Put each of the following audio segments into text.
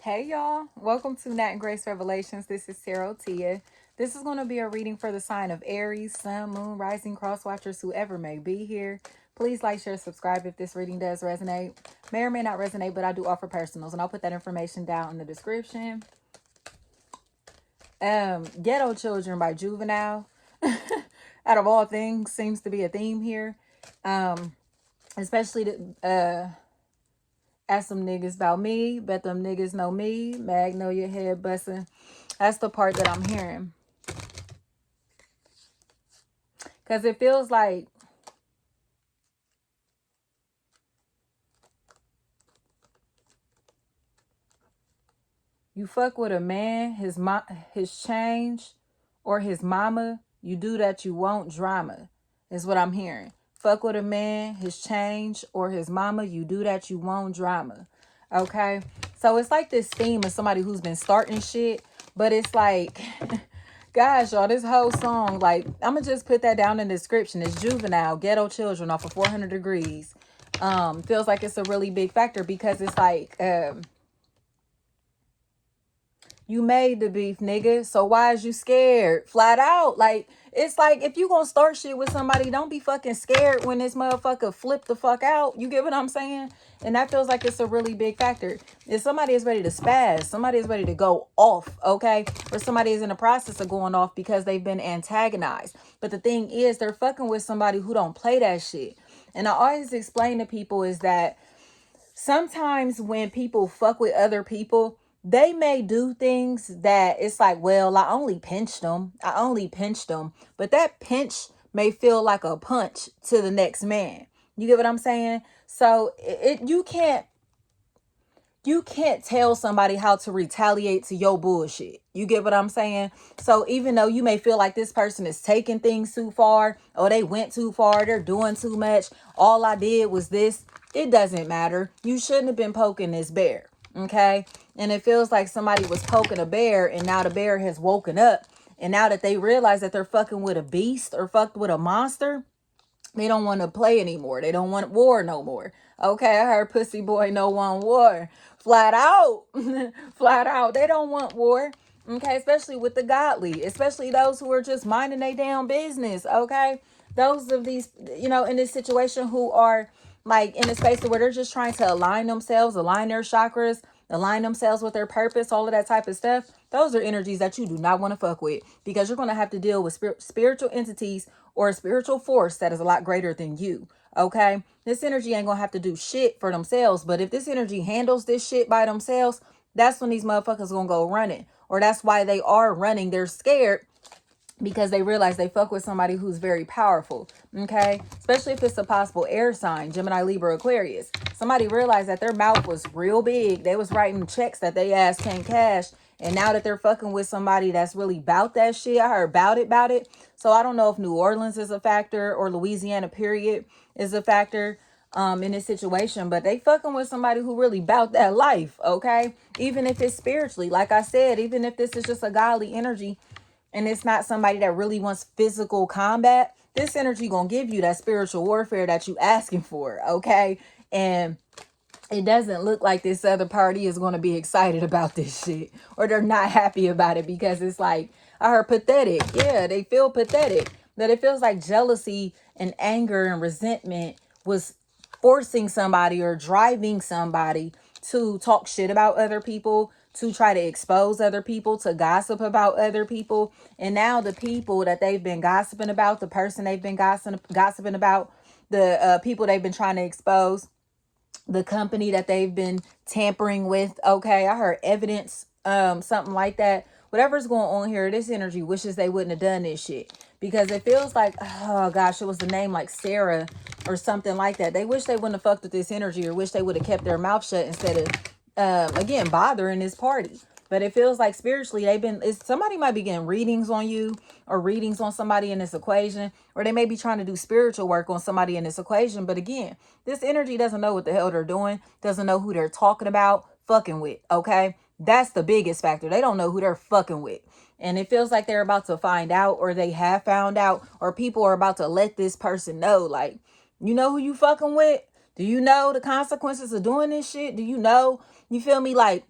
Hey y'all, welcome to Nat and Grace Revelations. This is Sarah Tia. This is going to be a reading for the sign of Aries, Sun, Moon, Rising, Cross Watchers, whoever may be here. Please like, share, subscribe if this reading does resonate. May or may not resonate, but I do offer personals, and I'll put that information down in the description. Ghetto Children by Juvenile. Out of all things, seems to be a theme here. Especially ask some niggas about me. Bet them niggas know me. Magnolia head busting. That's the part that I'm hearing. Because it feels like you fuck with a man, his change, or his mama, you do that you want drama, is what I'm hearing. Fuck with a man, his change, or his mama, you do that you want drama. Okay? So it's like this theme of somebody who's been starting shit, but it's like, gosh, y'all, this whole song, like, I'm gonna just put that down in the description. It's Juvenile, Ghetto Children off of 400 Degrees. Feels like it's a really big factor because it's like, you made the beef, nigga. So why is you scared? Flat out. Like, it's like, if you gonna start shit with somebody, don't be fucking scared when this motherfucker flip the fuck out. You get what I'm saying? And that feels like it's a really big factor. If somebody is ready to spaz, somebody is ready to go off, okay? Or somebody is in the process of going off because they've been antagonized. But the thing is, they're fucking with somebody who don't play that shit. And I always explain to people is that sometimes when people fuck with other people, they may do things that it's like, well, I only pinched them. But that pinch may feel like a punch to the next man. You get what I'm saying? So you can't tell somebody how to retaliate to your bullshit. You get what I'm saying? So even though you may feel like this person is taking things too far, or they went too far, they're doing too much, all I did was this, it doesn't matter. You shouldn't have been poking this bear. Okay? And it feels like somebody was poking a bear and now the bear has woken up. And now that they realize that they're fucking with a beast or fucked with a monster, they don't want to play anymore. They don't want war no more. Okay, I heard pussy boy no want war. Flat out. Flat out. They don't want war. Okay, especially with the godly. Especially those who are just minding their damn business. Okay? Those of these, in this situation who are like in a space where they're just trying to align themselves, align their chakras, align themselves with their purpose, all of that type of stuff. Those are energies that you do not want to fuck with, because you're going to have to deal with spiritual entities or a spiritual force that is a lot greater than you. Okay, this energy ain't gonna have to do shit for themselves, but if this energy handles this shit by themselves, that's when these motherfuckers gonna go running. Or that's why they are running. They're scared because they realize they fuck with somebody who's very powerful. Okay, especially if it's a possible air sign, Gemini, Libra, Aquarius. Somebody realized that their mouth was real big. They was writing checks that they ass can't cash, and now that they're fucking with somebody that's really about that shit. I heard about it. So I don't know if New Orleans is a factor or Louisiana period is a factor in this situation, but they fucking with somebody who really bout that life. Okay, even if it's spiritually, like I said, even if this is just a godly energy and it's not somebody that really wants physical combat, this energy gonna give you that spiritual warfare that you asking for. Okay, and it doesn't look like this other party is going to be excited about this shit, or they're not happy about it, because it's like, I heard pathetic. Yeah, they feel pathetic. That it feels like jealousy and anger and resentment was forcing somebody or driving somebody to talk shit about other people, to try to expose other people, to gossip about other people. And now the people that they've been gossiping about, the person they've been gossiping about, the people they've been trying to expose, the company that they've been tampering with. Okay, I heard evidence, something like that. Whatever's going on here, this energy wishes they wouldn't have done this shit, because it feels like, oh gosh, it was the name like Sarah or something like that. They wish they wouldn't have fucked with this energy, or wish they would have kept their mouth shut instead of again bothering this party. But it feels like spiritually somebody might be getting readings on you, or readings on somebody in this equation, or they may be trying to do spiritual work on somebody in this equation. But again, this energy doesn't know what the hell they're doing, doesn't know who they're talking about, fucking with. Okay, that's the biggest factor. They don't know who they're fucking with. And it feels like they're about to find out, or they have found out, or people are about to let this person know, like, you know who you fucking with? Do you know the consequences of doing this shit? Do you know? You feel me? Like,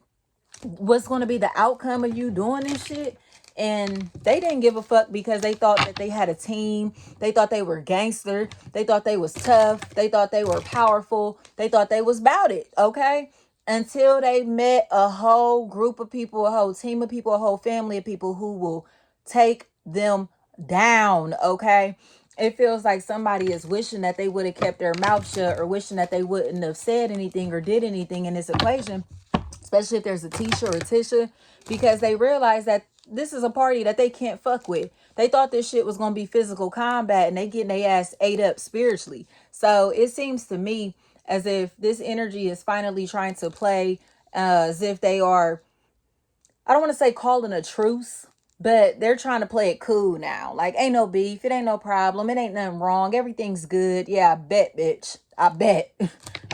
what's going to be the outcome of you doing this shit. And they didn't give a fuck because they thought that they had a team. They thought they were gangster. They thought they was tough. They thought they were powerful. They thought they was about it. Okay. Until they met a whole group of people, a whole team of people, a whole family of people who will take them down. Okay. It feels like somebody is wishing that they would have kept their mouth shut, or wishing that they wouldn't have said anything or did anything in this equation, especially if there's a Tisha or a Tisha, because they realize that this is a party that they can't fuck with. They thought this shit was going to be physical combat, and they getting their ass ate up spiritually. So it seems to me as if this energy is finally trying to play as if they are, I don't want to say calling a truce, but they're trying to play it cool now. Like, ain't no beef. It ain't no problem. It ain't nothing wrong. Everything's good. Yeah, I bet, bitch. I bet.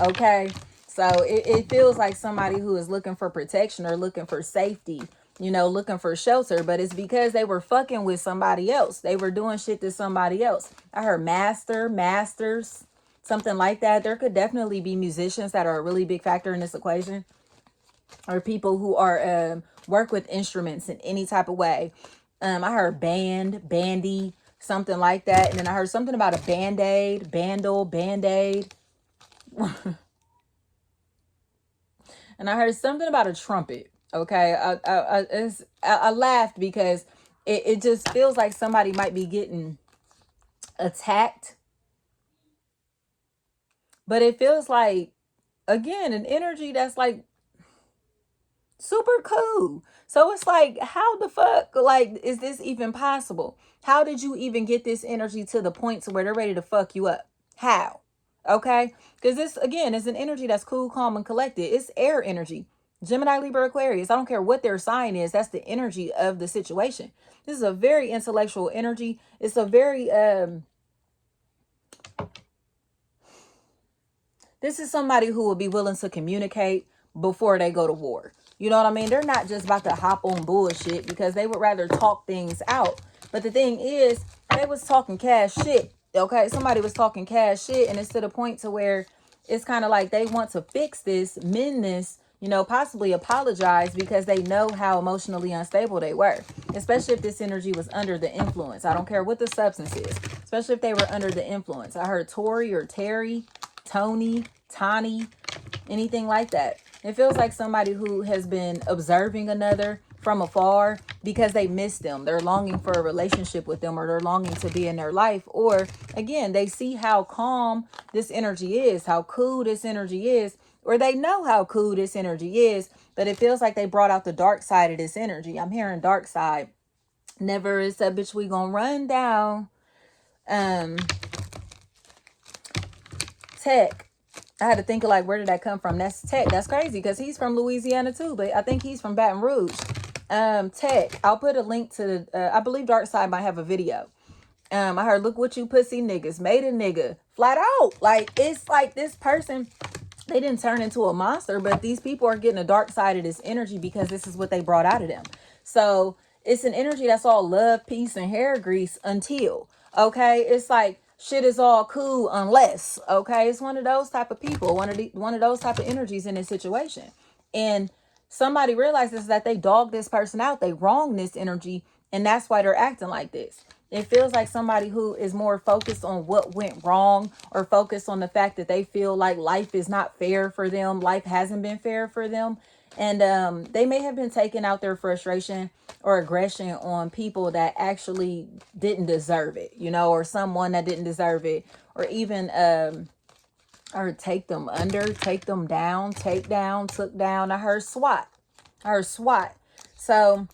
Okay. So it feels like somebody who is looking for protection or looking for safety, you know, looking for shelter, but it's because they were fucking with somebody else. They were doing shit to somebody else. I heard masters, something like that. There could definitely be musicians that are a really big factor in this equation, or people who are work with instruments in any type of way. I heard bandy, something like that. And then I heard something about a band-aid, band-aid. And I heard something about a trumpet. Okay. I laughed because it just feels like somebody might be getting attacked. But it feels like, again, an energy that's like super cool. So it's like, how the fuck, like, is this even possible? How did you even get this energy to the point to where they're ready to fuck you up? How? Okay. Because this, again, is an energy that's cool, calm, and collected. It's air energy. Gemini, Libra, Aquarius. I don't care what their sign is. That's the energy of the situation. This is a very intellectual energy. It's a very, this is somebody who will be willing to communicate before they go to war. You know what I mean? They're not just about to hop on bullshit, because they would rather talk things out. But the thing is, they was talking cash shit. Okay, somebody was talking cash shit, and it's to the point to where it's kind of like they want to fix this, mend this, you know, possibly apologize, because they know how emotionally unstable they were. Especially if this energy was under the influence. I don't care what the substance is. Especially if they were under the influence. I heard Tori or Terry, Tony, Tani, anything like that. It feels like somebody who has been observing another from afar because they miss them. They're longing for a relationship with them, or they're longing to be in their life. Or again, they see how calm this energy is, how cool this energy is, or they know how cool this energy is, but it feels like they brought out the dark side of this energy. I'm hearing dark side. Never is that bitch we gonna run down. Tech. I had to think of like, where did that come from? That's Tech. That's crazy because he's from Louisiana too, but I think he's from Baton Rouge. Tech. I'll put a link to the, I believe Darkside might have a video. I heard, look what you pussy niggas made a nigga flat out. Like, it's like this person, they didn't turn into a monster, but these people are getting a dark side of this energy because this is what they brought out of them. So it's an energy that's all love, peace, and hair grease until, okay? It's like, shit is all cool unless, okay? It's one of those type of people, one of those type of energies in this situation. And somebody realizes that they dogged this person out, they wronged this energy, and that's why they're acting like this. It feels like somebody who is more focused on what went wrong, or focused on the fact that they feel like life is not fair for them. Life hasn't been fair for them. And they may have been taking out their frustration or aggression on people that actually didn't deserve it, you know, or someone that didn't deserve it, or even or take them under, take them down, take down, took down. I heard SWAT. So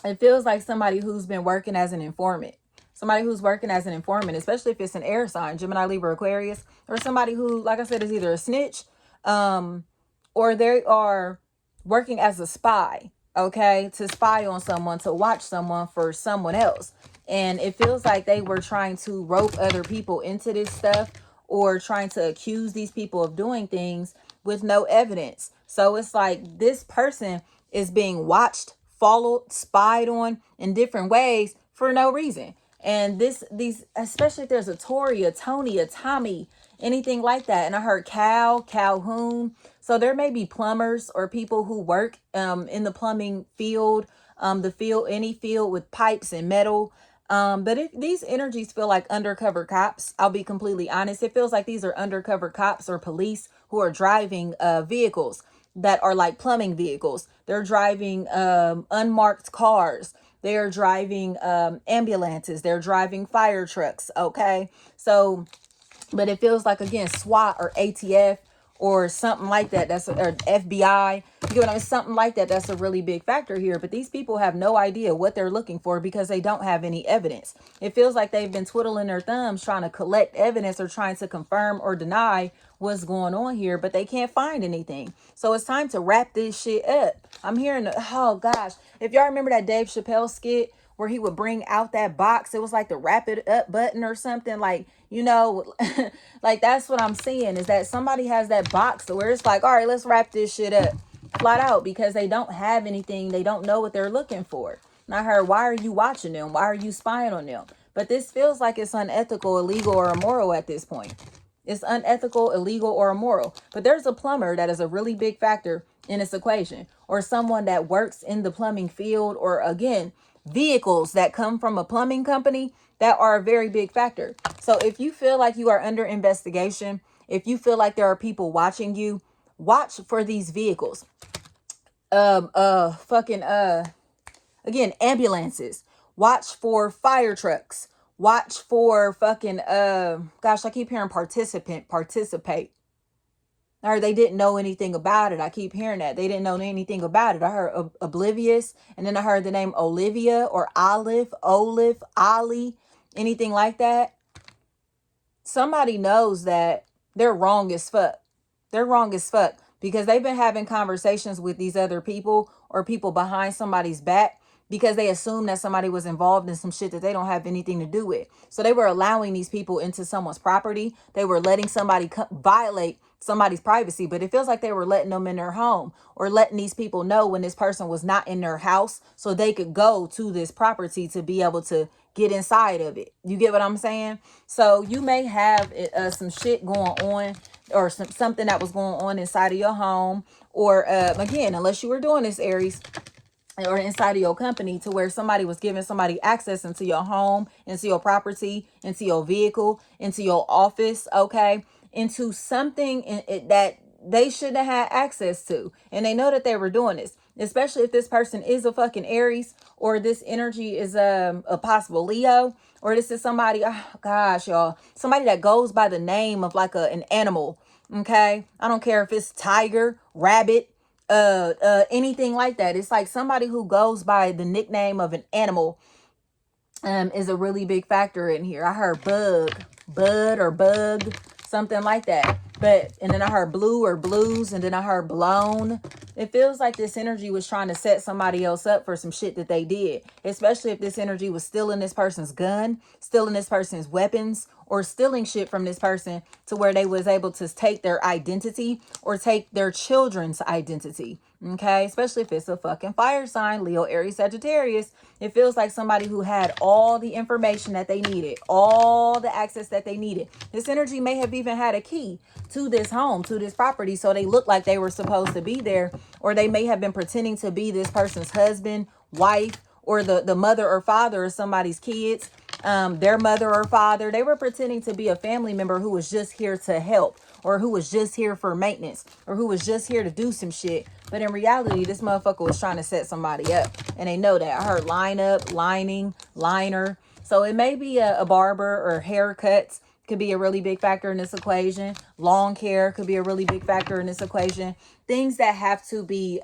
it feels like somebody who's been working as an informant. Somebody who's working as an informant, especially if it's an air sign, Gemini, Libra, Aquarius, or somebody who, like I said, is either a snitch, or they are working as a spy, okay, to spy on someone, to watch someone for someone else. And it feels like they were trying to rope other people into this stuff, or trying to accuse these people of doing things with no evidence. So it's like this person is being watched, followed, spied on in different ways for no reason. And these, especially if there's a Tori, a Tony, a Tommy, anything like that. And I heard Calhoun, So there may be plumbers or people who work in the plumbing field, any field with pipes and metal. But if these energies feel like undercover cops, I'll be completely honest. It feels like these are undercover cops or police who are driving vehicles that are like plumbing vehicles. They're driving unmarked cars. They're driving ambulances. They're driving fire trucks. Okay. So, but it feels like, again, SWAT or ATF or something like that. Or FBI. You get what I mean? Something like that. That's a really big factor here. But these people have no idea what they're looking for because they don't have any evidence. It feels like they've been twiddling their thumbs trying to collect evidence or trying to confirm or deny what's going on here, but they can't find anything. So it's time to wrap this shit up. I'm hearing, oh gosh, if y'all remember that Dave Chappelle skit where he would bring out that box, it was like the wrap it up button or something, like, you know, like that's what I'm seeing, is that somebody has that box where it's like, all right, let's wrap this shit up flat out, because they don't have anything. They don't know what they're looking for. And I heard, why are you watching them? Why are you spying on them? But this feels like it's unethical, illegal, or immoral at this point. It's unethical, illegal, or immoral. But there's a plumber that is a really big factor in this equation, or someone that works in the plumbing field, or again, vehicles that come from a plumbing company that are a very big factor. So if you feel like you are under investigation, if you feel like there are people watching you, watch for these vehicles. Again, ambulances. Watch for fire trucks. Watch for fucking, gosh, I keep hearing participate. Or they didn't know anything about it. I keep hearing that. They didn't know anything about it. I heard oblivious. And then I heard the name Olivia or Olive, Ollie, anything like that. Somebody knows that they're wrong as fuck. They're wrong as fuck because they've been having conversations with these other people or people behind somebody's back because they assume that somebody was involved in some shit that they don't have anything to do with. So they were allowing these people into someone's property. They were letting somebody violate somebody's privacy, but it feels like they were letting them in their home or letting these people know when this person was not in their house so they could go to this property to be able to get inside of it. You get what I'm saying? So you may have some shit going on, or something that was going on inside of your home, or again, unless you were doing this, Aries, or inside of your company, to where somebody was giving somebody access into your home, into your property, into your vehicle, into your office, okay, into something that they shouldn't have had access to. And they know that they were doing this, especially if this person is a fucking Aries, or this energy is a possible Leo, or this is somebody, oh gosh, y'all, somebody that goes by the name of like an animal, okay? I don't care if it's tiger, rabbit, anything like that. It's like somebody who goes by the nickname of an animal is a really big factor in here. I heard bud or bug, something like that. And then I heard blue or blues, and then I heard blown. It feels like this energy was trying to set somebody else up for some shit that they did, especially if this energy was stealing this person's gun, stealing this person's weapons, or stealing shit from this person to where they was able to take their identity or take their children's identity. Okay, especially if it's a fucking fire sign, Leo, Aries, Sagittarius. It feels like somebody who had all the information that they needed, all the access that they needed. This energy may have even had a key to this home, to this property, so they look like they were supposed to be there, or they may have been pretending to be this person's husband, wife, or the mother or father of somebody's kids, their mother or father. They were pretending to be a family member who was just here to help, or who was just here for maintenance, or who was just here to do some shit. But in reality, this motherfucker was trying to set somebody up, and they know that. I heard line up, lining, liner. So it may be a barber, or haircuts could be a really big factor in this equation. Long hair could be a really big factor in this equation. Things that have to be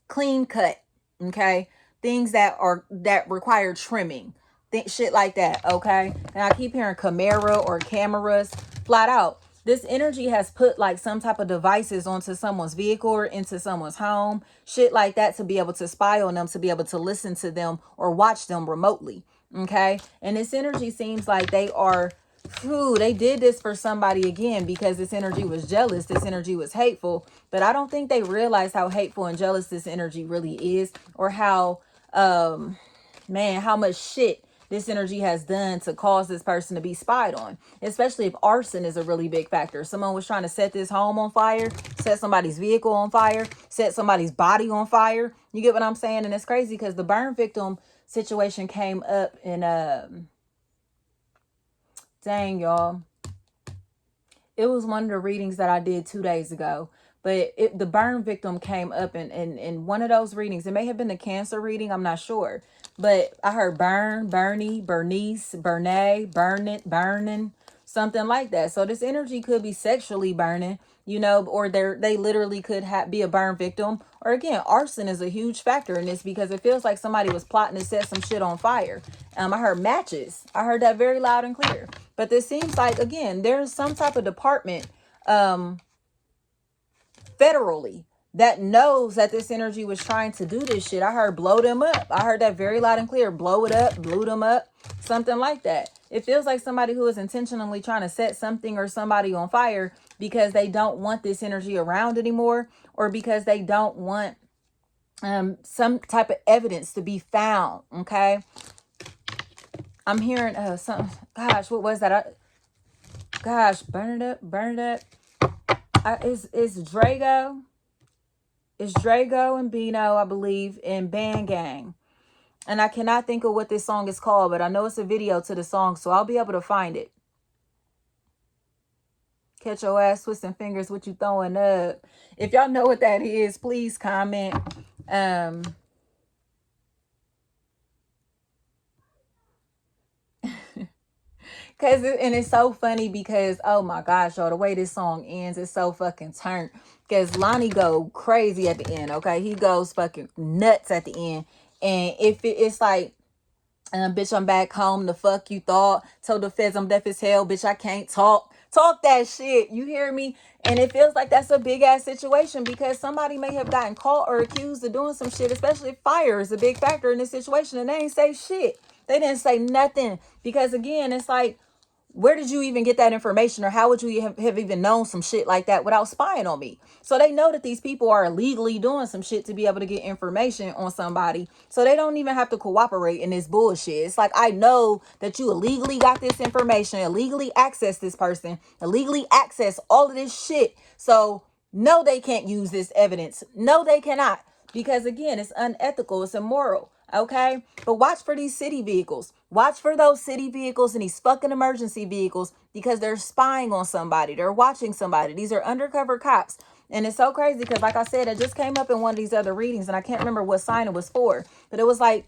clean cut, okay? Things that require trimming, shit like that, okay? And I keep hearing camera or cameras, flat out. This energy has put like some type of devices onto someone's vehicle or into someone's home, shit like that, to be able to spy on them, to be able to listen to them or watch them remotely, okay? And this energy seems like they did this for somebody, again, because this energy was jealous. This energy was hateful. But I don't think they realize how hateful and jealous this energy really is, or how, how much shit this energy has done to cause this person to be spied on, especially if arson is a really big factor. Someone was trying to set this home on fire, set somebody's vehicle on fire, set somebody's body on fire. You get what I'm saying? And it's crazy because the burn victim situation came up in dang, y'all, it was one of the readings that I did 2 days ago. But the burn victim came up in one of those readings. It may have been the cancer reading, I'm not sure. But I heard burn, Bernie, Bernice, Bernay, burn it, burning, something like that. So this energy could be sexually burning, you know, or they literally could be a burn victim. Or again, arson is a huge factor in this because it feels like somebody was plotting to set some shit on fire. I heard matches. I heard that very loud and clear. But this seems like, again, there's some type of department federally that knows that this energy was trying to do this shit. I heard blow them up. I heard that very loud and clear. Blow it up, blew them up, something like that. It feels like somebody who is intentionally trying to set something or somebody on fire because they don't want this energy around anymore, or because they don't want some type of evidence to be found. Okay, I'm hearing something. Gosh, what was that? Gosh, burn it up, burn it up. It's Drego. It's Drego and Beno, I believe, in BandGang. And I cannot think of what this song is called, but I know it's a video to the song, so I'll be able to find it. Catch your ass twisting fingers, what you throwing up. If y'all know what that is, please comment. And it's so funny because, oh my gosh, y'all, the way this song ends is so fucking turned. Because Lonnie go crazy at the end, okay? He goes fucking nuts at the end. And it's like, bitch, I'm back home. The fuck you thought? Told the feds I'm deaf as hell. Bitch, I can't talk. Talk that shit. You hear me? And it feels like that's a big ass situation because somebody may have gotten caught or accused of doing some shit, especially if fire is a big factor in this situation. And they ain't say shit. They didn't say nothing. Because again, it's like, where did you even get that information, or how would you have even known some shit like that without spying on me? So they know that these people are illegally doing some shit to be able to get information on somebody. So they don't even have to cooperate in this bullshit. It's like, I know that you illegally got this information, illegally access this person, illegally access all of this shit. So no, they can't use this evidence. No, they cannot. Because again, it's unethical. It's immoral. Okay, but watch for these city vehicles. Watch for those city vehicles and these fucking emergency vehicles because they're spying on somebody. They're watching somebody. These are undercover cops. And it's so crazy because, like I said, it just came up in one of these other readings and I can't remember what sign it was for. But it was like,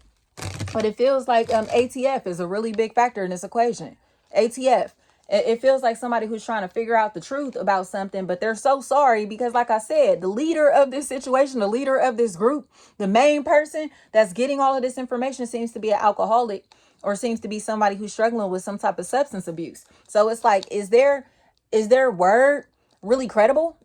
but it feels like ATF is a really big factor in this equation. ATF. It feels like somebody who's trying to figure out the truth about something, but they're so sorry because, like I said, the leader of this situation, the leader of this group, the main person that's getting all of this information seems to be an alcoholic or seems to be somebody who's struggling with some type of substance abuse. So it's like, is their word really credible?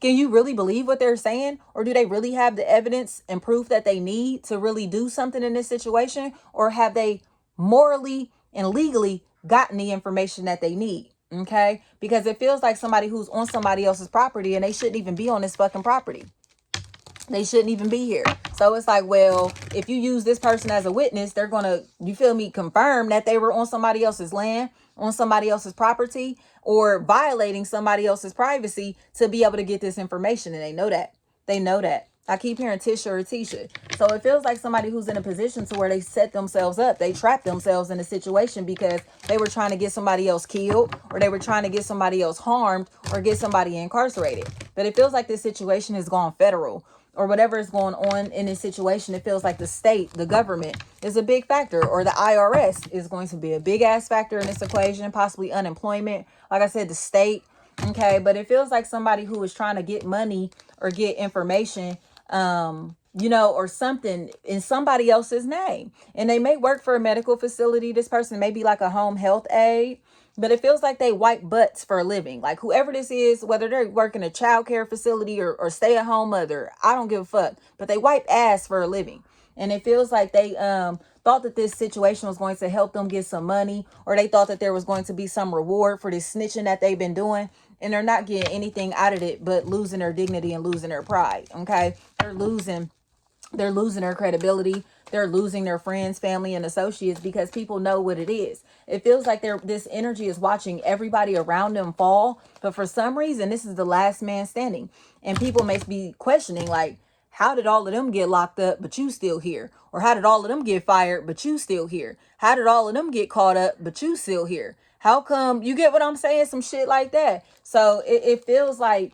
Can you really believe what they're saying? Or do they really have the evidence and proof that they need to really do something in this situation? Or have they morally and legally gotten the information that they need? Okay, because it feels like somebody who's on somebody else's property and they shouldn't even be on this fucking property. They shouldn't even be here. So it's like, well, if you use this person as a witness, they're gonna, you feel me, confirm that they were on somebody else's land, on somebody else's property, or violating somebody else's privacy to be able to get this information. And they know that. They know that. I keep hearing Tisha or Tisha. So it feels like somebody who's in a position to where they set themselves up. They trapped themselves in a situation because they were trying to get somebody else killed, or they were trying to get somebody else harmed, or get somebody incarcerated. But it feels like this situation has gone federal, or whatever is going on in this situation. It feels like the state, the government is a big factor, or the IRS is going to be a big ass factor in this equation, possibly unemployment. Like I said, the state. Okay. But it feels like somebody who is trying to get money or get information, you know, or something in somebody else's name. And they may work for a medical facility. This person may be like a home health aide, but it feels like they wipe butts for a living. Like whoever this is, whether they're working a child care facility or stay at home mother, I don't give a fuck, but they wipe ass for a living. And it feels like they thought that this situation was going to help them get some money, or they thought that there was going to be some reward for this snitching that they've been doing. And they're not getting anything out of it but losing their dignity and losing their pride. Okay, they're losing their credibility. they're losing their friends, family, and associates because people know what it is. It feels like this energy is watching everybody around them fall, but for some reason, this is the last man standing. And people may be questioning, like, how did all of them get locked up, but you still here? Or how did all of them get fired, but you still here? How did all of them get caught up, but you still here? How come, you get what I'm saying? Some shit like that. So it feels like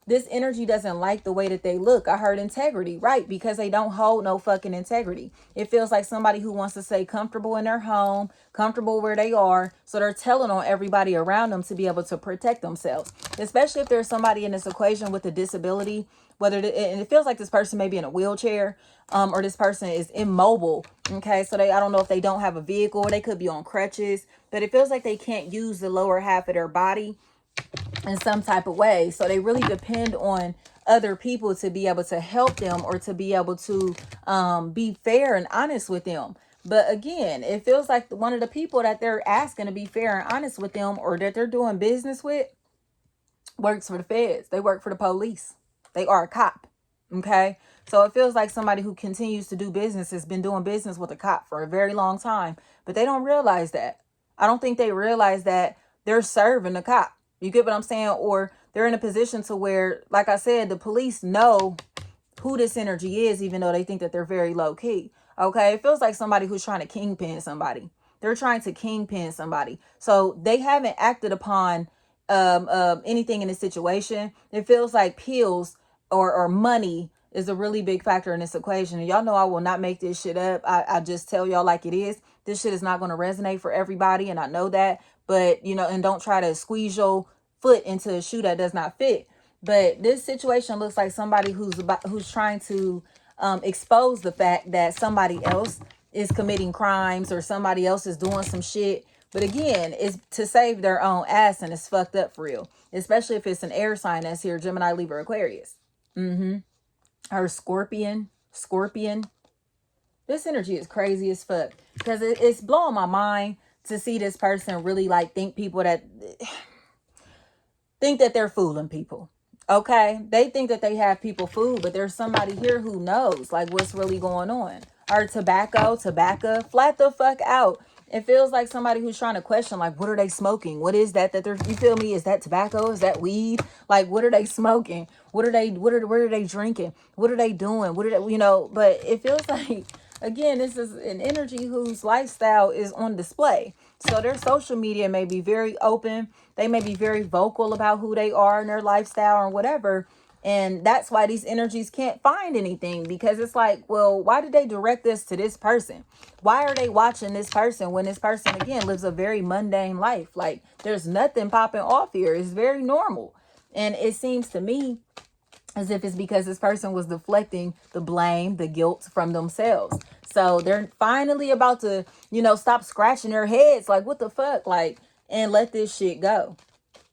this energy doesn't like the way that they look. I heard integrity, right? Because they don't hold no fucking integrity. It feels like somebody who wants to stay comfortable in their home, comfortable where they are. So they're telling on everybody around them to be able to protect themselves. Especially if there's somebody in this equation with a disability, and it feels like this person may be in a wheelchair, or this person is immobile. Okay. So I don't know if they don't have a vehicle, or they could be on crutches, but it feels like they can't use the lower half of their body in some type of way. So they really depend on other people to be able to help them, or to be able to be fair and honest with them. But again, it feels like one of the people that they're asking to be fair and honest with them, or that they're doing business with, works for the feds. They work for the police. They are a cop. Okay. So it feels like somebody who continues to do business has been doing business with a cop for a very long time, but they don't realize that. I don't think they realize that they're serving the cop. You get what I'm saying? Or they're in a position to where, like I said, the police know who this energy is, even though they think that they're very low key. Okay. It feels like somebody who's trying to kingpin somebody. They're trying to kingpin somebody. So they haven't acted upon anything in this situation. It feels like pills or money is a really big factor in this equation. And y'all know I will not make this shit up. I just tell y'all like it is. This shit is not going to resonate for everybody, and I know that. But, and don't try to squeeze your foot into a shoe that does not fit. But this situation looks like somebody who's trying to expose the fact that somebody else is committing crimes, or somebody else is doing some shit. But again, it's to save their own ass, and it's fucked up for real. Especially if it's an air sign that's here, Gemini, Libra, Aquarius. Or Scorpion. This energy is crazy as fuck. Because it's blowing my mind to see this person really think that they're fooling people. Okay? They think that they have people fooled, but there's somebody here who knows what's really going on. Or tobacco, flat the fuck out. It feels like somebody who's trying to question, what are they smoking? What is that they're, you feel me? Is that tobacco? Is that weed? What are they smoking? What are they drinking? What are they doing? What are they, but it feels like, again, this is an energy whose lifestyle is on display. So their social media may be very open. They may be very vocal about who they are and their lifestyle and whatever. And that's why these energies can't find anything, because it's well, why did they direct this to this person? Why are they watching this person when this person, again, lives a very mundane life? There's nothing popping off here. It's very normal. And it seems to me as if it's because this person was deflecting the blame, the guilt from themselves. So they're finally about to, stop scratching their heads. What the fuck? And let this shit go.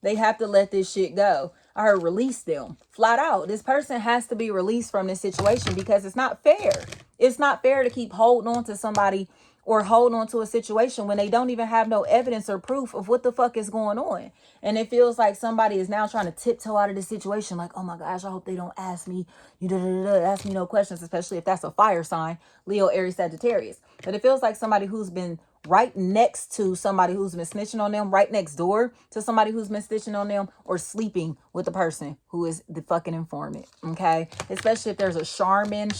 They have to let this shit go. Or release them flat out. This person has to be released from this situation, because it's not fair. It's not fair to keep holding on to somebody or holding on to a situation when they don't even have no evidence or proof of what the fuck is going on. And it feels like somebody is now trying to tiptoe out of this situation. Oh my gosh, I hope they don't ask me, ask me no questions, especially if that's a fire sign, Leo, Aries, Sagittarius. But it feels like somebody who's been right next to somebody who's been snitching on them, right next door to somebody who's been snitching on them, or sleeping with the person who is the fucking informant. Okay. Especially if there's a Charmaine,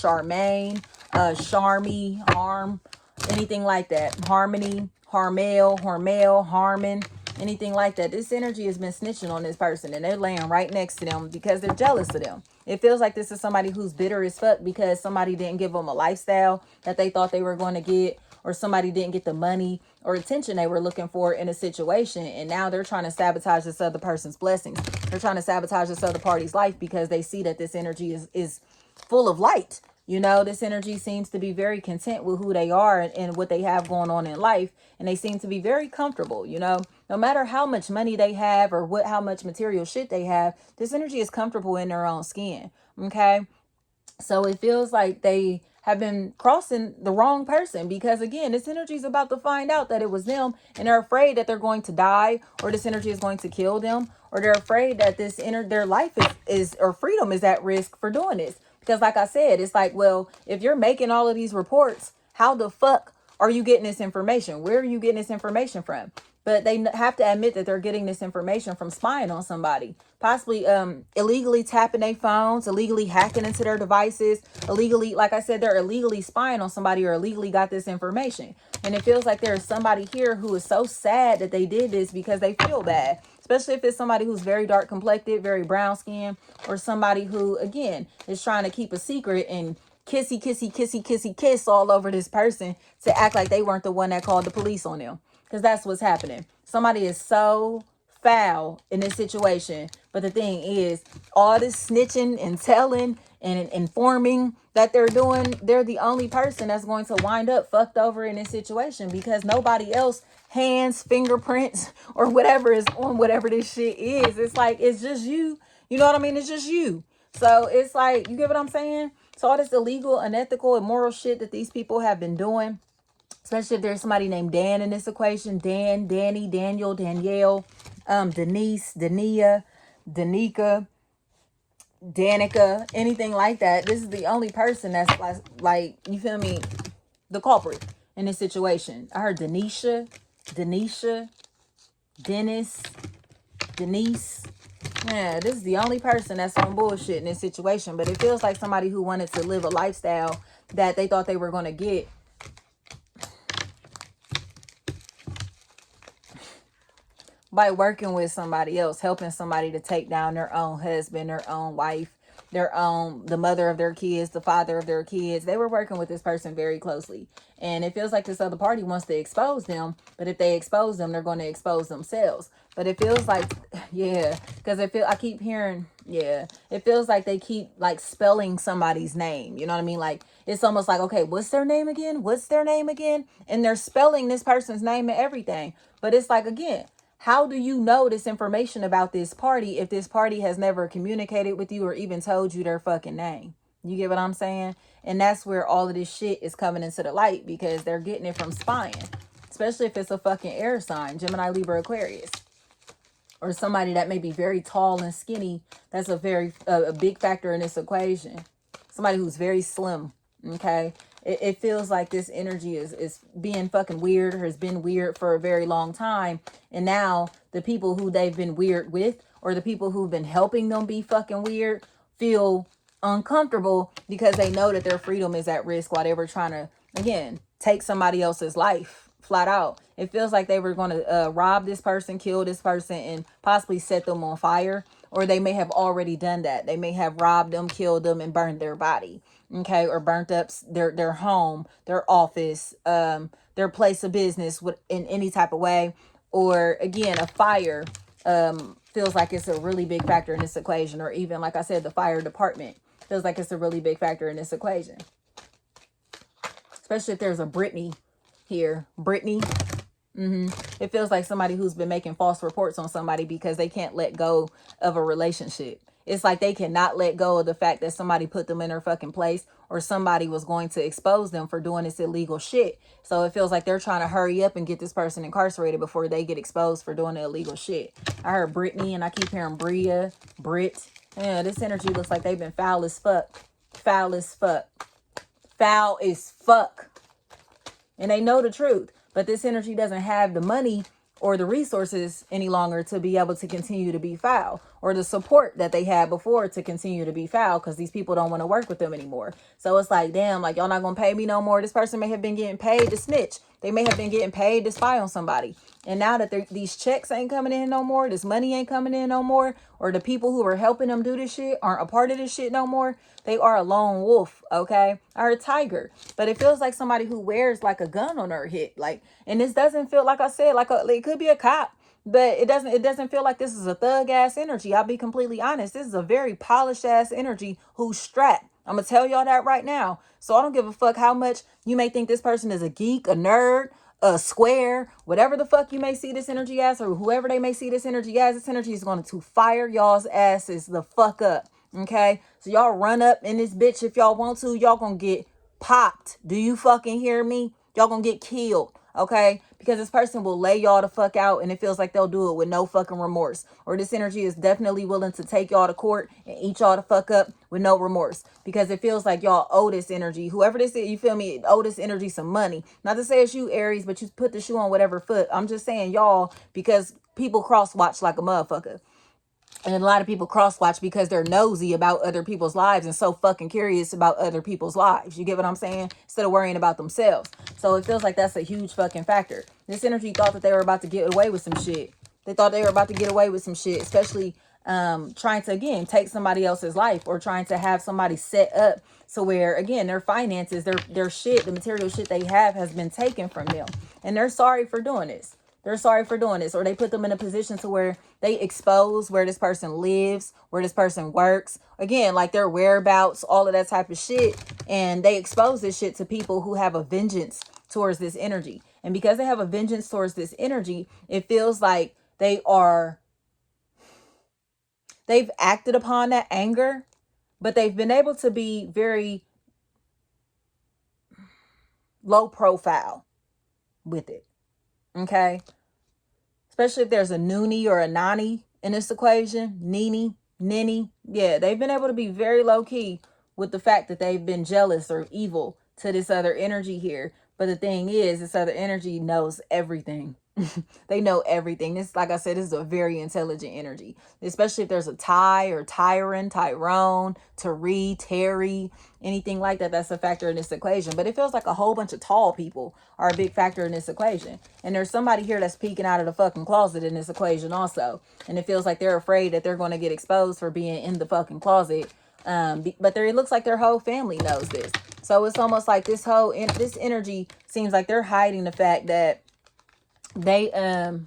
Charmy, Harm, anything like that. Harmony, Harmon, anything like that. This energy has been snitching on this person, and they're laying right next to them because they're jealous of them. It feels like this is somebody who's bitter as fuck because somebody didn't give them a lifestyle that they thought they were going to get, or somebody didn't get the money or attention they were looking for in a situation. And now they're trying to sabotage this other person's blessings. They're trying to sabotage this other party's life because they see that this energy is full of light. This energy seems to be very content with who they are and what they have going on in life. And they seem to be very comfortable, no matter how much money they have or how much material shit they have, this energy is comfortable in their own skin. Okay. So it feels like they have been crossing the wrong person, because again, this energy is about to find out that it was them, and they're afraid that they're going to die, or this energy is going to kill them, or they're afraid that their life is or freedom is at risk for doing this. Because like I said, it's well, if you're making all of these reports, How the fuck are you getting this information? Where are you getting this information from? But they have to admit that they're getting this information from spying on somebody, possibly illegally tapping their phones, illegally hacking into their devices, illegally, like I said, they're illegally spying on somebody or illegally got this information. And it feels like there is somebody here who is so sad that they did this because they feel bad, especially if it's somebody who's very dark complected, very brown skinned, or somebody who, again, is trying to keep a secret and kissy, kissy, kissy, kissy, kiss all over this person to act like they weren't the one that called the police on them. Because that's what's happening. Somebody is so foul in this situation. But the thing is, all this snitching and telling and informing that they're doing, they're the only person that's going to wind up fucked over in this situation, because nobody else hands, fingerprints, or whatever is on whatever this shit is. It's like, it's just you. You know what I mean? It's just you. So it's like, you get what I'm saying? So all this illegal, unethical, immoral shit that these people have been doing, especially if there's somebody named Dan in this equation. Dan, Danny, Daniel, Danielle, Denise, Dania, Danica, Danica, anything like that. This is the only person that's like, you feel me, the culprit in this situation. I heard Denisha, Dennis, Denise. Yeah, this is the only person that's on bullshit in this situation. But it feels like somebody who wanted to live a lifestyle that they thought they were going to get by working with somebody else, helping somebody to take down their own husband, their own wife, the mother of their kids, the father of their kids. They were working with this person very closely. And it feels like this other party wants to expose them. But if they expose them, they're going to expose themselves. But it feels like, yeah, because I keep hearing, yeah, it feels like they keep like spelling somebody's name. You know what I mean? Like, it's almost like, okay, what's their name again? What's their name again? And they're spelling this person's name and everything. But it's like, again, how do you know this information about this party if this party has never communicated with you or even told you their fucking name? You get what I'm saying? And that's where all of this shit is coming into the light, because they're getting it from spying, especially if it's a fucking air sign, Gemini, Libra, Aquarius, or somebody that may be very tall and skinny. That's a big factor in this equation. Somebody who's very slim. Okay. It feels like this energy is being fucking weird, or has been weird for a very long time. And now the people who they've been weird with, or the people who've been helping them be fucking weird, feel uncomfortable because they know that their freedom is at risk while they were trying to, again, take somebody else's life flat out. It feels like they were going to rob this person, kill this person, and possibly set them on fire. Or they may have already done that. They may have robbed them, killed them, and burned their body. Okay, or burnt up their home, their office, their place of business in any type of way. Or again, a fire feels like it's a really big factor in this equation. Or even, like I said, the fire department feels like it's a really big factor in this equation. Especially if there's a Brittany here. Brittany. It feels like somebody who's been making false reports on somebody because they can't let go of a relationship. It's like they cannot let go of the fact that somebody put them in their fucking place, or somebody was going to expose them for doing this illegal shit. So it feels like they're trying to hurry up and get this person incarcerated before they get exposed for doing the illegal shit. I heard Brittany, and I keep hearing Bria, Brit. Yeah, this energy looks like they've been foul as fuck. Foul as fuck. Foul as fuck. And they know the truth. But this energy doesn't have the money or the resources any longer to be able to continue to be foul, or the support that they had before to continue to be foul, because these people don't want to work with them anymore. So it's like, damn, like, y'all not gonna pay me no more. This person may have been getting paid to snitch. They may have been getting paid to spy on somebody. And now that these checks ain't coming in no more, this money ain't coming in no more, or the people who are helping them do this shit aren't a part of this shit no more, they are a lone wolf, okay? Or a tiger. But it feels like somebody who wears like a gun on their hip. Like, and this doesn't feel, like I said, like it could be a cop, but it doesn't feel like this is a thug ass energy. I'll be completely honest. This is a very polished ass energy who's strapped. I'm gonna tell y'all that right now. So I don't give a fuck how much you may think this person is a geek, a nerd, a square, whatever the fuck you may see this energy as, or whoever they may see this energy as. This energy is going to fire y'all's asses the fuck up. Okay, so y'all run up in this bitch if y'all want to. Y'all gonna get popped. Do you fucking hear me? Y'all gonna get killed. okay? Because this person will lay y'all the fuck out, and it feels like they'll do it with no fucking remorse. Or this energy is definitely willing to take y'all to court and eat y'all the fuck up with no remorse, because it feels like y'all owe this energy, whoever this is, you feel me, owe this energy some money. Not to say it's you, Aries, but you put the shoe on whatever foot. I'm just saying y'all, because people cross watch like a motherfucker. And a lot of people cross watch because they're nosy about other people's lives and so fucking curious about other people's lives. You get what I'm saying? Instead of worrying about themselves. So it feels like that's a huge fucking factor. This energy thought that they were about to get away with some shit. They thought they were about to get away with some shit, especially trying to, again, take somebody else's life, or trying to have somebody set up so where, again, their finances, their shit, the material shit they have has been taken from them. And they're sorry for doing this. They're sorry for doing this, or they put them in a position to where they expose where this person lives, where this person works. Again, like their whereabouts, all of that type of shit. And they expose this shit to people who have a vengeance towards this energy. And because they have a vengeance towards this energy, it feels like they've acted upon that anger, but they've been able to be very low profile with it. Okay? Especially if there's a noonie or a nanny in this equation. Ninny. Yeah, they've been able to be very low key with the fact that they've been jealous or evil to this other energy here. But the thing is, this other energy knows everything. They know everything. This, like I said, this is a very intelligent energy. Especially if there's a Ty or Tyron, Tyrone, Terry, anything like that, that's a factor in this equation. But it feels like a whole bunch of tall people are a big factor in this equation. And there's somebody here that's peeking out of the fucking closet in this equation also. And it feels like they're afraid that they're going to get exposed for being in the fucking closet. But it looks like their whole family knows this. So it's almost like this energy seems like they're hiding the fact that they're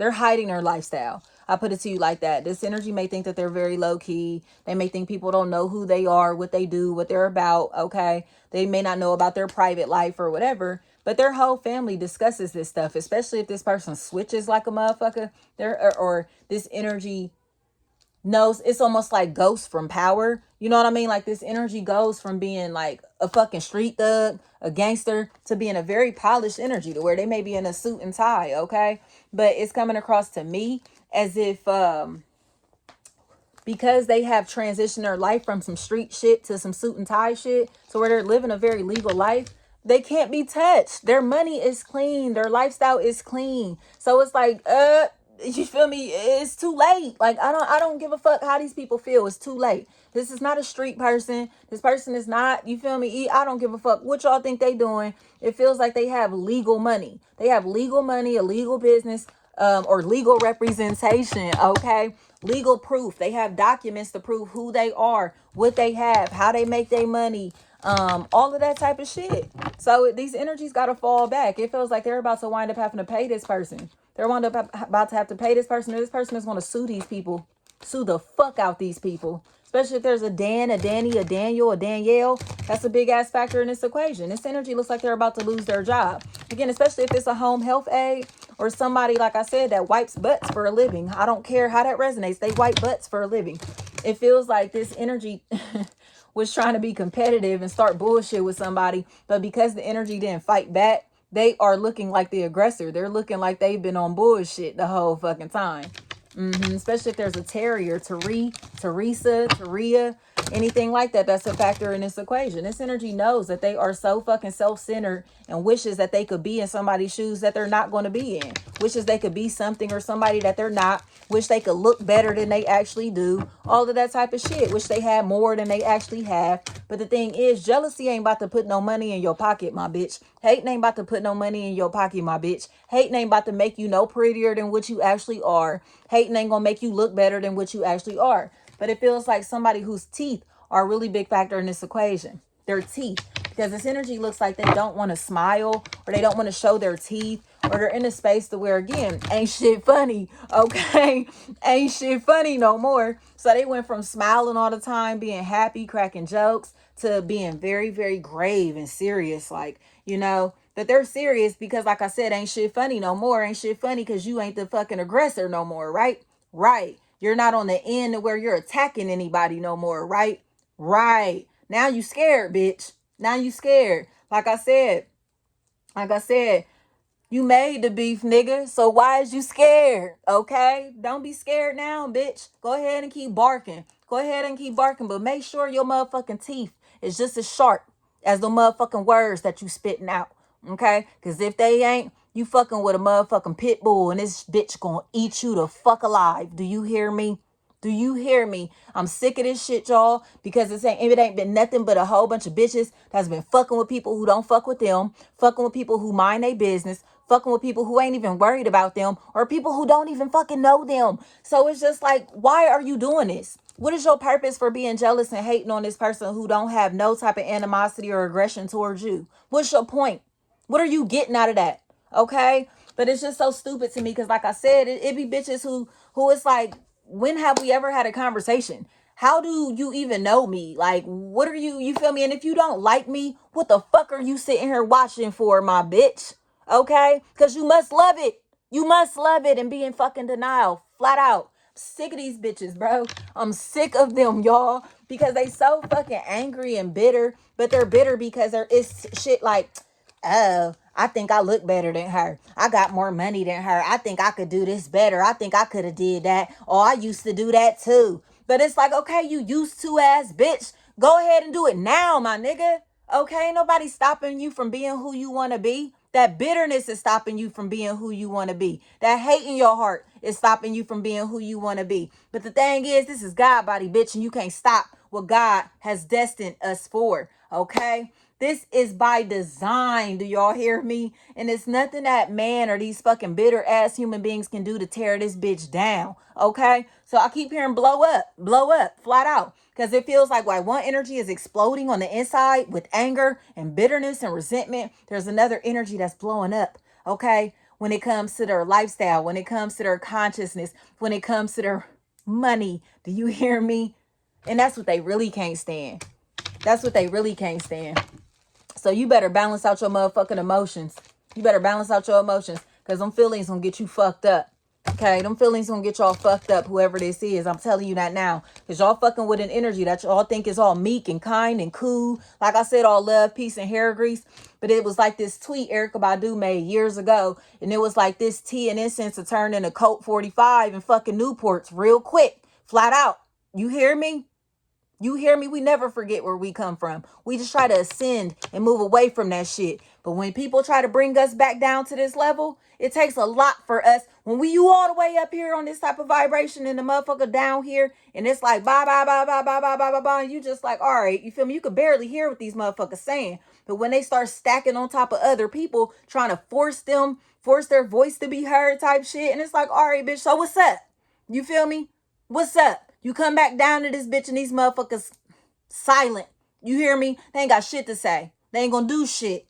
hiding their lifestyle. I put it to you like that. This energy may think that they're very low key. They may think people don't know who they are, what they do, what they're about. Okay. They may not know about their private life or whatever, but their whole family discusses this stuff, especially if this person switches like a motherfucker. Or this energy knows, it's almost like Ghost from Power. You know what I mean? Like this energy goes from being like a fucking street thug, a gangster, to being a very polished energy to where they may be in a suit and tie. Okay. But it's coming across to me as if, because they have transitioned their life from some street shit to some suit and tie shit, so where they're living a very legal life, they can't be touched. Their money is clean. Their lifestyle is clean. So it's like, you feel me? It's too late. Like, I don't give a fuck how these people feel. It's too late. This is not a street person. This person is not, you feel me? I don't give a fuck what y'all think they doing. It feels like they have legal money. They have legal money, a legal business, or legal representation. Okay. Legal proof. They have documents to prove who they are, what they have, how they make their money, all of that type of shit. So these energies got to fall back. It feels like they're about to wind up having to pay this person. They're about to have to pay this person. Or this person is going to sue these people. Sue the fuck out these people. Especially if there's a Dan, a Danny, a Daniel, a Danielle. That's a big ass factor in this equation. This energy looks like they're about to lose their job. Again, especially if it's a home health aide or somebody, like I said, that wipes butts for a living. I don't care how that resonates. They wipe butts for a living. It feels like this energy was trying to be competitive and start bullshit with somebody. But because the energy didn't fight back, they are looking like the aggressor. They're looking like they've been on bullshit the whole fucking time. Especially if there's a Terry or Teresa, anything like that, that's a factor in this equation. This energy knows that they are so fucking self-centered and wishes that they could be in somebody's shoes that they're not going to be in. Wishes they could be something or somebody that they're not. Wish they could look better than they actually do. All of that type of shit. Wish they had more than they actually have. But the thing is, jealousy ain't about to put no money in your pocket, my bitch. Hate ain't about to put no money in your pocket, my bitch. Hate ain't about to make you no prettier than what you actually are. Hating ain't gonna make you look better than what you actually are. But it feels like somebody whose teeth are a really big factor in this equation. Their teeth. Because this energy looks like they don't want to smile, or they don't want to show their teeth, or they're in a space to where, again, ain't shit funny. Okay? Ain't shit funny no more. So they went from smiling all the time, being happy, cracking jokes, to being very, very grave and serious. Like, you know, that they're serious because, like I said, ain't shit funny no more. Ain't shit funny because you ain't the fucking aggressor no more, right? Right. You're not on the end where you're attacking anybody no more, right? Right. Now you scared, bitch. Now you scared. Like I said, You made the beef, nigga. So why is you scared? Okay? Don't be scared now, bitch. Go ahead and keep barking. Go ahead and keep barking, but make sure your motherfucking teeth is just as sharp as the motherfucking words that you spitting out. Okay? Because if they ain't, you fucking with a motherfucking pit bull and this bitch gonna eat you the fuck alive. Do you hear me? Do you hear me? I'm sick of this shit, y'all, because it ain't been nothing but a whole bunch of bitches that's been fucking with people who don't fuck with them, fucking with people who mind their business, fucking with people who ain't even worried about them, or people who don't even fucking know them. So it's just like, why are you doing this? What is your purpose for being jealous and hating on this person who don't have no type of animosity or aggression towards you? What's your point? What are you getting out of that? Okay? But it's just so stupid to me because, like I said, it be bitches who it's like, when have we ever had a conversation? How do you even know me? Like, what are you feel me? And if you don't like me, what the fuck are you sitting here watching for, my bitch? Okay? Because you must love it. You must love it and be in fucking denial. Flat out. I'm sick of these bitches, bro. I'm sick of them, y'all. Because they so fucking angry and bitter. But they're bitter because it's shit like, oh, I think I look better than her. I got more money than her. I think I could do this better. I think I could have did that. Oh, I used to do that too. But it's like, okay, you used to ass bitch. Go ahead and do it now, my nigga. Okay, nobody stopping you from being who you want to be. That bitterness is stopping you from being who you want to be. That hate in your heart is stopping you from being who you want to be. But the thing is, this is God body, bitch, and you can't stop what God has destined us for. Okay? This is by design. Do y'all hear me? And it's nothing that man or these fucking bitter ass human beings can do to tear this bitch down. Okay? So I keep hearing blow up, flat out. Because it feels like one energy is exploding on the inside with anger and bitterness and resentment, there's another energy that's blowing up. Okay? When it comes to their lifestyle, when it comes to their consciousness, when it comes to their money. Do you hear me? And that's what they really can't stand. That's what they really can't stand. So you better balance out your motherfucking emotions. You better balance out your emotions. Because them feelings gonna get you fucked up. Okay, them feelings gonna get y'all fucked up, whoever this is. I'm telling you that now. Because y'all fucking with an energy that y'all think is all meek and kind and cool. Like I said, all love, peace, and hair grease. But it was like this tweet Erykah Badu made years ago. And it was like this tea and incense to turn into Colt 45 and fucking Newports real quick. Flat out. You hear me? You hear me? We never forget where we come from. We just try to ascend and move away from that shit. But when people try to bring us back down to this level, it takes a lot for us. When you all the way up here on this type of vibration and the motherfucker down here, and it's like bye, bye, bye, bye, bye, bye, bye, bye, bye, and you just like, all right, you feel me? You could barely hear what these motherfuckers saying. But when they start stacking on top of other people, trying to force their voice to be heard type shit, and it's like, all right, bitch, so what's up? You feel me? What's up? You come back down to this bitch and these motherfuckers silent. You hear me? They ain't got shit to say. They ain't gonna do shit.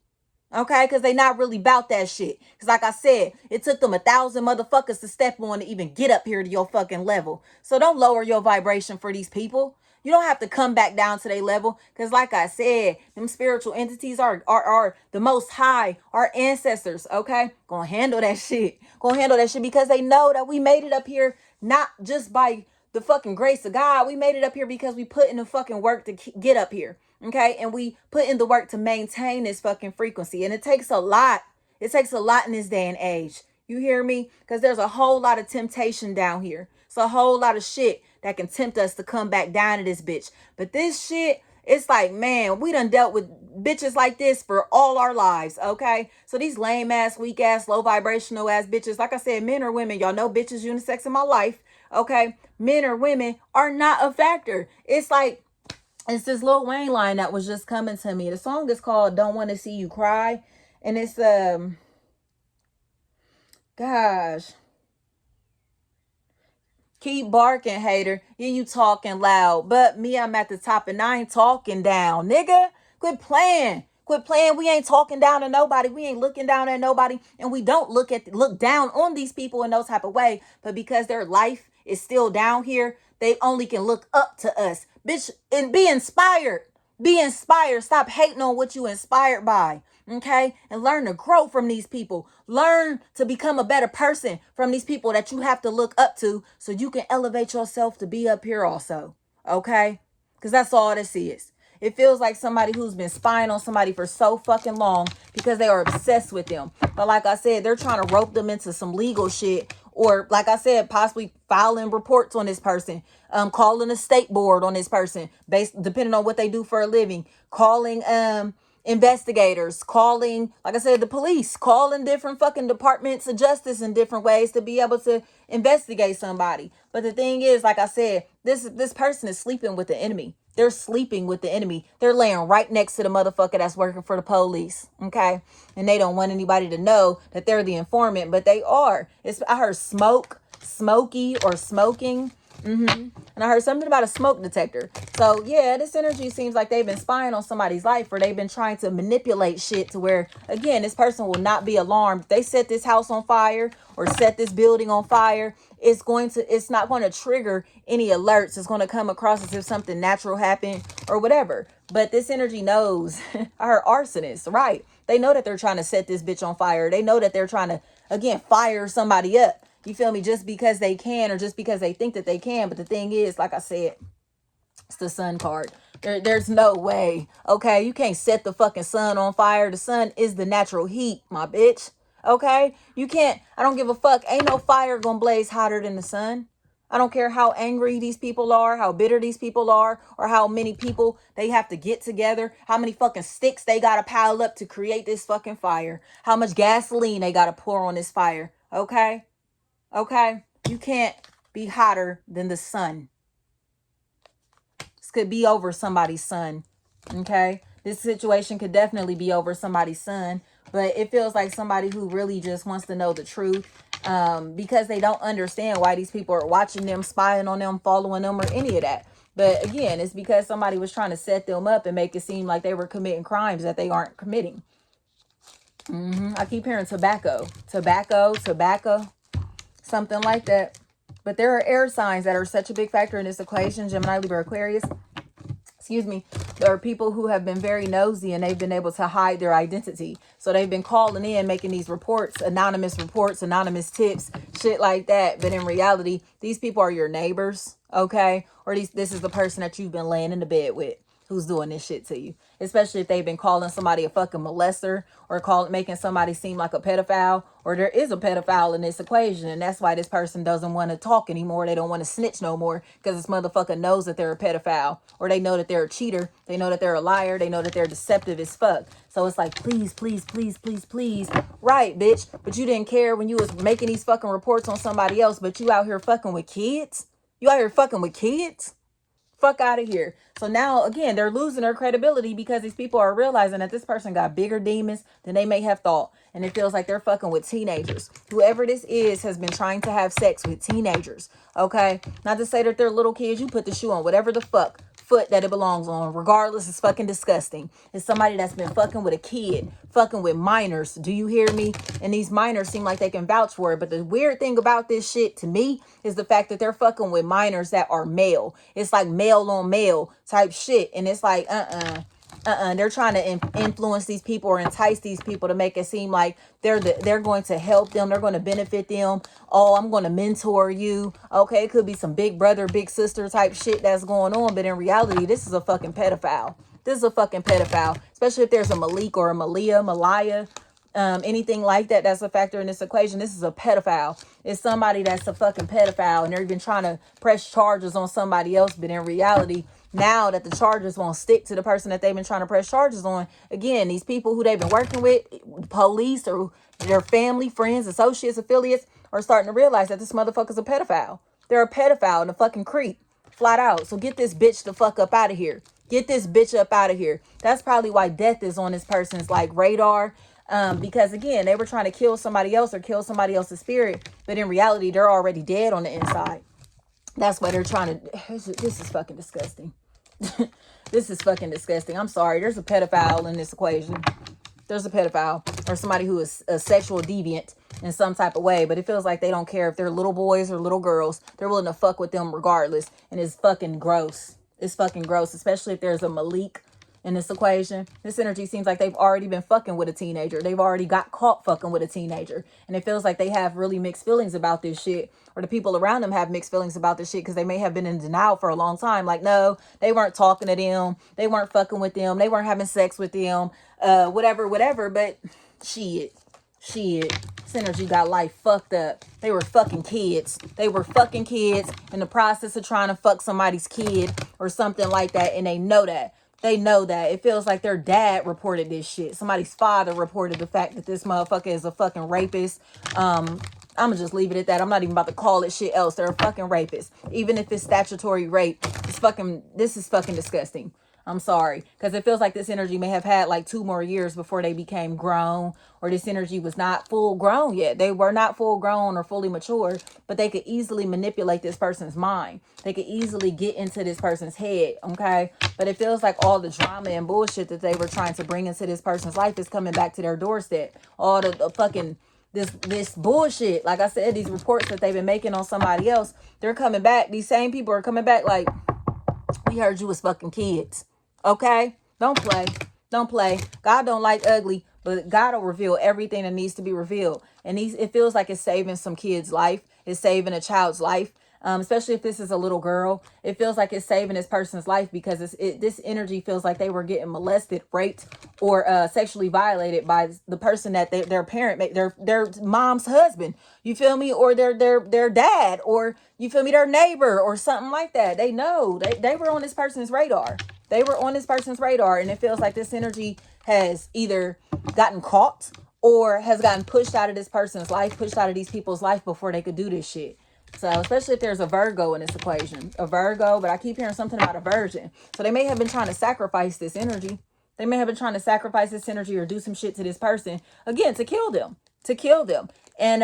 Okay? Because they not really about that shit. Because like I said, it took them 1,000 motherfuckers to step on to even get up here to your fucking level. So don't lower your vibration for these people. You don't have to come back down to their level. Because like I said, them spiritual entities are the most high. Our ancestors, okay? Gonna handle that shit. Gonna handle that shit because they know that we made it up here not just by the fucking grace of God. We made it up here because we put in the fucking work to get up here. Okay? And we put in the work to maintain this fucking frequency. And it takes a lot. It takes a lot in this day and age. You hear me? Because there's a whole lot of temptation down here. It's a whole lot of shit that can tempt us to come back down to this bitch. But this shit, it's like, man, we done dealt with bitches like this for all our lives, okay? So these lame ass, weak ass, low vibrational ass bitches, like I said, men or women, y'all know bitches unisex in my life, okay? Men or women are not a factor. It's like, it's this Lil Wayne line that was just coming to me. The song is called Don't Want to See You Cry. And it's, gosh. Keep barking, hater. Yeah, you talking loud. But me, I'm at the top and I ain't talking down. Nigga, quit playing. Quit playing. We ain't talking down to nobody. We ain't looking down at nobody. And we don't look down on these people in no type of way. But because their life is still down here, they only can look up to us. Bitch, and be inspired. Be inspired. Stop hating on what you inspired by. Okay? And learn to grow from these people. Learn to become a better person from these people that you have to look up to so you can elevate yourself to be up here also. Okay? Because that's all this is. It feels like somebody who's been spying on somebody for so fucking long because they are obsessed with them. But like I said, they're trying to rope them into some legal shit, or like I said, possibly filing reports on this person, calling a state board on this person, based depending on what they do for a living, calling investigators, calling, like I said, the police, calling different fucking departments of justice in different ways to be able to investigate somebody. But the thing is, like I said, this person is sleeping with the enemy. They're sleeping with the enemy. They're laying right next to the motherfucker that's working for the police. Okay. And they don't want anybody to know that they're the informant, but they are. I heard smoky or smoking. And I heard something about a smoke detector. So yeah, this energy seems like they've been spying on somebody's life, or they've been trying to manipulate shit to where, again, this person will not be alarmed. If they set this house on fire or set this building on fire, it's not going to trigger any alerts. It's going to come across as if something natural happened or whatever. But this energy knows. I heard arsonist, right? They know that they're trying to set this bitch on fire. They know that they're trying to, again, fire somebody up. You feel me? Just because they can, or just because they think that they can. But the thing is, like I said, it's the sun card. There's no way. Okay? You can't set the fucking sun on fire. The sun is the natural heat, my bitch. Okay? You can't. I don't give a fuck. Ain't no fire gonna blaze hotter than the sun. I don't care how angry these people are, how bitter these people are, or how many people they have to get together, how many fucking sticks they gotta pile up to create this fucking fire, how much gasoline they gotta pour on this fire. Okay? Okay, you can't be hotter than the sun. This could be over somebody's son. Okay, this situation could definitely be over somebody's son, but it feels like somebody who really just wants to know the truth, because they don't understand why these people are watching them, spying on them, following them, or any of that. But again, it's because somebody was trying to set them up and make it seem like they were committing crimes that they aren't committing. I keep hearing tobacco, something like that. But there are air signs that are such a big factor in this equation. Gemini, Libra, Aquarius. Excuse me. There are people who have been very nosy and they've been able to hide their identity. So they've been calling in, making these reports, anonymous tips, shit like that. But in reality, these people are your neighbors, okay? Or this is the person that you've been laying in the bed with, who's doing this shit to you. Especially if they've been calling somebody a fucking molester, or making somebody seem like a pedophile, or there is a pedophile in this equation. And that's why this person doesn't want to talk anymore. They don't want to snitch no more, because this motherfucker knows that they're a pedophile, or they know that they're a cheater. They know that they're a liar. They know that they're deceptive as fuck. So it's like, please, please, please, please, please. Right, bitch. But you didn't care when you was making these fucking reports on somebody else, but you out here fucking with kids? You out here fucking with kids? Fuck out of here. So now, again, they're losing their credibility because these people are realizing that this person got bigger demons than they may have thought. And it feels like they're fucking with teenagers. Whoever this is has been trying to have sex with teenagers. Okay? Not to say that they're little kids. You put the shoe on whatever the fuck foot that it belongs on. Regardless, it's fucking disgusting. It's somebody that's been fucking with a kid. Fucking with minors. Do you hear me? And these minors seem like they can vouch for it. But the weird thing about this shit to me is the fact that they're fucking with minors that are male. It's like male on male type shit. And it's like, they're trying to influence these people or entice these people to make it seem like they're going to help them. They're going to benefit them. Oh, I'm going to mentor you. Okay, it could be some big brother, big sister type shit that's going on. But in reality, this is a fucking pedophile. This is a fucking pedophile. Especially if there's a Malik or a Malaya, anything like that that's a factor in this equation. This is a pedophile. It's somebody that's a fucking pedophile, and they're even trying to press charges on somebody else. But in reality, now that the charges won't stick to the person that they've been trying to press charges on, again, these people who they've been working with, police or their family, friends, associates, affiliates, are starting to realize that this motherfucker's a pedophile. They're a pedophile and a fucking creep, flat out. So get this bitch the fuck up out of here. Get this bitch up out of here. That's probably why death is on this person's like radar. Because again, they were trying to kill somebody else or kill somebody else's spirit, but in reality, they're already dead on the inside. That's why they're trying to. This is fucking disgusting. This is fucking disgusting. I'm sorry. There's a pedophile in this equation. There's a pedophile or somebody who is a sexual deviant in some type of way, but it feels like they don't care if they're little boys or little girls. They're willing to fuck with them regardless. And it's fucking gross. It's fucking gross, especially if there's a Malik in this equation. This energy seems like they've already been fucking with a teenager. They've already got caught fucking with a teenager. And it feels like they have really mixed feelings about this shit. Or the people around them have mixed feelings about this shit because they may have been in denial for a long time. Like, no, they weren't talking to them. They weren't fucking with them. They weren't having sex with them. Whatever. But shit. This energy got life fucked up. They were fucking kids. They were fucking kids in the process of trying to fuck somebody's kid or something like that. And they know that. They know that. It feels like their dad reported this shit. Somebody's father reported the fact that this motherfucker is a fucking rapist. I'm gonna just leave it at that. I'm not even about to call it shit else. They're a fucking rapist. Even if it's statutory rape, this is fucking disgusting. I'm sorry. Because it feels like this energy may have had like 2 more years before they became grown. Or this energy was not full grown yet. They were not full grown or fully mature. But they could easily manipulate this person's mind. They could easily get into this person's head. Okay? But it feels like all the drama and bullshit that they were trying to bring into this person's life is coming back to their doorstep. All the fucking... This bullshit. Like I said, these reports that they've been making on somebody else. They're coming back. These same people are coming back like... We heard you was fucking kids. Okay? Don't play. God don't like ugly, but God will reveal everything that needs to be revealed. And it feels like it's saving some kid's life. It's saving a child's life. Especially if this is a little girl. It feels like it's saving this person's life because this energy feels like they were getting molested, raped, or sexually violated by the person that their parent, their mom's husband. You feel me? Or their dad, or you feel me, their neighbor, or something like that. They know. They were on this person's radar. They were on this person's radar, and it feels like this energy has either gotten caught or has gotten pushed out of this person's life, pushed out of these people's life before they could do this shit. So, especially if there's a Virgo in this equation. A Virgo, but I keep hearing something about a virgin. So, they may have been trying to sacrifice this energy. They may have been trying to sacrifice this energy or do some shit to this person. Again, to kill them. And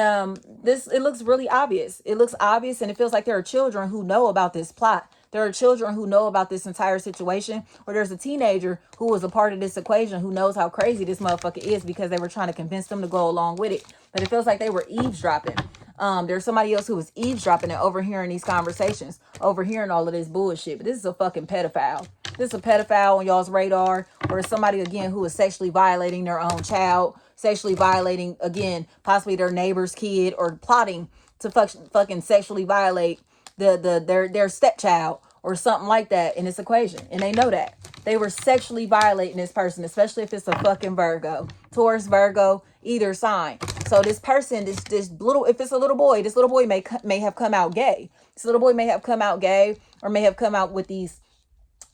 it looks really obvious. It looks obvious, and it feels like there are children who know about this plot. There are children who know about this entire situation, or there's a teenager who was a part of this equation who knows how crazy this motherfucker is because they were trying to convince them to go along with it. But it feels like they were eavesdropping. There's somebody else who was eavesdropping and overhearing these conversations, overhearing all of this bullshit. But this is a fucking pedophile. This is a pedophile on y'all's radar, or somebody, again, who is sexually violating their own child, sexually violating, again, possibly their neighbor's kid, or plotting to fucking sexually violate their stepchild or something like that in this equation. And they know that. They were sexually violating this person, especially if it's a fucking Virgo. Taurus, Virgo, either sign. So this person, this little, if it's a little boy, this little boy may have come out gay. This little boy may have come out gay, or may have come out with these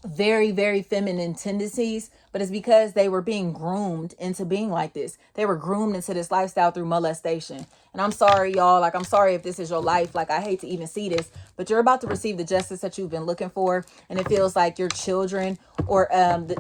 very, very feminine tendencies, but it's because they were being groomed into being like this. They were groomed into this lifestyle through molestation. And I'm sorry, y'all. Like, I'm sorry if this is your life. Like, I hate to even see this, but you're about to receive the justice that you've been looking for. And it feels like your children or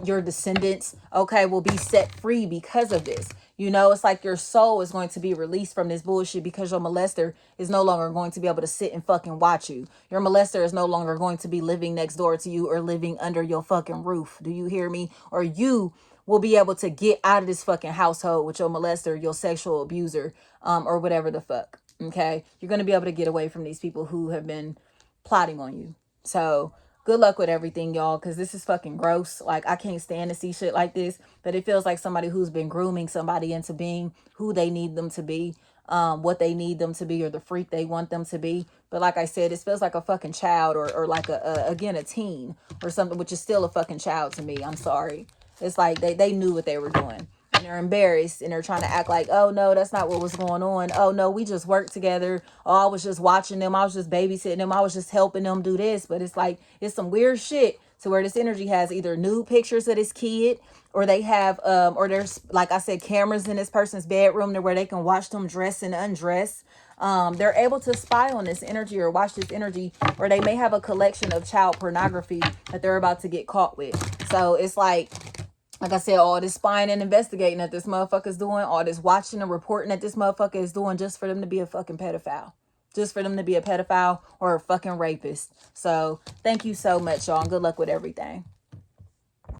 your descendants, okay, will be set free because of this. You know, it's like your soul is going to be released from this bullshit because your molester is no longer going to be able to sit and fucking watch you. Your molester is no longer going to be living next door to you or living under your fucking roof. Do you hear me? Or you will be able to get out of this fucking household with your molester, your sexual abuser, or whatever the fuck. Okay? You're going to be able to get away from these people who have been plotting on you. So good luck with everything, y'all, because this is fucking gross. Like, I can't stand to see shit like this, but it feels like somebody who's been grooming somebody into being who they need them to be, what they need them to be, or the freak they want them to be. But like I said, it feels like a fucking child, or like again, a teen or something, which is still a fucking child to me. I'm sorry. It's like they knew what they were doing. And they're embarrassed, and they're trying to act like, oh no, that's not what was going on. Oh no, we just worked together. Oh, I was just watching them. I was just babysitting them. I was just helping them do this. But it's like, it's some weird shit to where this energy has either nude pictures of this kid, or they have, or there's, like I said, cameras in this person's bedroom to where they can watch them dress and undress. They're able to spy on this energy or watch this energy, or they may have a collection of child pornography that they're about to get caught with. So it's like I said, all this spying and investigating that this motherfucker's doing, all this watching and reporting that this motherfucker is doing, just for them to be a fucking pedophile. Just for them to be a pedophile or a fucking rapist. So thank you so much, y'all, and good luck with everything.